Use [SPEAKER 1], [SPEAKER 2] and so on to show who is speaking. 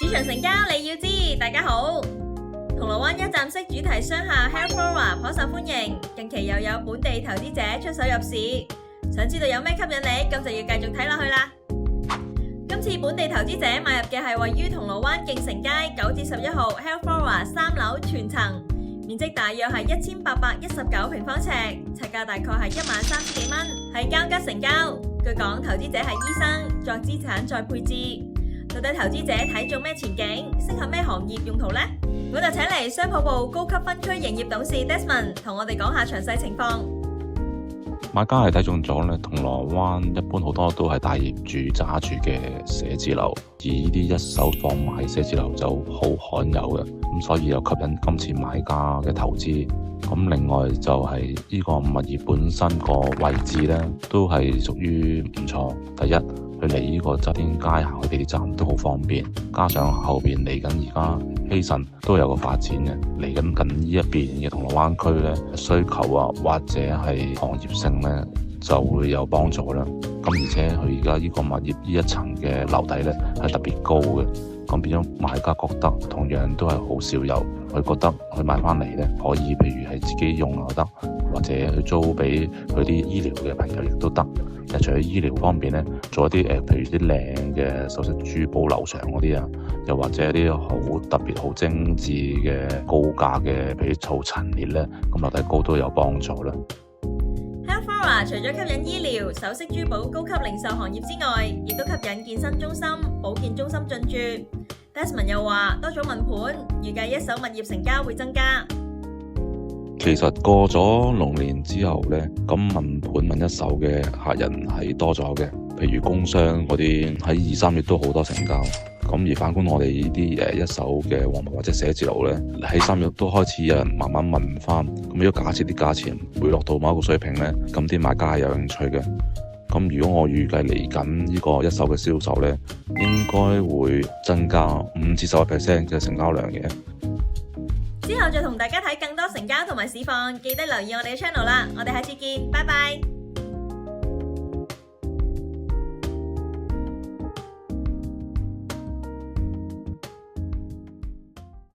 [SPEAKER 1] 市場成交你要知，大家好。銅鑼灣一站式主題商廈 Healthflora 頗受歡迎，近期又有本地投資者出手入市。想知道有咩吸引你，咁就要繼續睇落去啦。今次本地投資者買入嘅係位於銅鑼灣敬誠街9至11號 Healthflora 3樓全層，面積大約係1819平方尺，尺價大概係13000幾蚊，係交吉成交。據講，投資者係醫生，作資產再配置。到底投資者睇中咩前景，適合咩行業用途呢？我就請嚟商鋪部高級分區營業董事 Desmond 同我哋講下詳細情況。
[SPEAKER 2] 買家係睇中咗咧，銅鑼灣一般好多都係大業主揸住嘅寫字樓，而呢啲一手放賣寫字樓就好罕有嘅，咁所以又吸引今次買家嘅投資。咁另外就係呢個物業本身個位置咧，都係屬於唔錯。第一，佢離呢個周天街行去地鐵站都好方便，加上後邊嚟緊而家希慎都有個發展嘅，嚟緊近呢一邊嘅銅鑼灣區咧，需求啊或者係行業性咧就會有幫助啦。咁而且佢而家呢個物業呢一層嘅樓底咧係特別高嘅，咁變咗買家覺得同樣都係好少有，佢覺得佢買翻嚟咧可以，譬如係自己用又得，或者去租俾佢啲醫療嘅朋友亦都得。除咗醫療方面咧，做一啲譬如啲靚嘅首飾珠寶樓上嗰啲啊，又或者一啲好特別好精緻嘅高價嘅，譬如做陳列咧，咁樓底高都有幫助啦。
[SPEAKER 1] Healthflora 除咗吸引醫療、首飾珠寶高級零售行業之外，亦都吸引健身中心、保健中心進駐。Desmond 又話多咗問盤，預計一手物業成交會增加。
[SPEAKER 2] 其實過咗龍年之後呢，咁問盤問一手嘅客人係多咗嘅，譬如工商嗰啲喺2、3月都好多成交。咁而反觀我哋呢啲一手嘅黃鋪或者寫字樓呢，喺3月都開始有人慢慢問翻。咁如果假設啲價錢回落到某一個水平呢，咁啲買家係有興趣嘅。咁如果我預計嚟緊呢個一手嘅銷售呢，應該會增加5至10% 嘅成交量嘅。
[SPEAKER 1] 之後再同大家睇更多成交同埋市況，記得留意我哋嘅 channel 啦。我哋下次見，拜拜。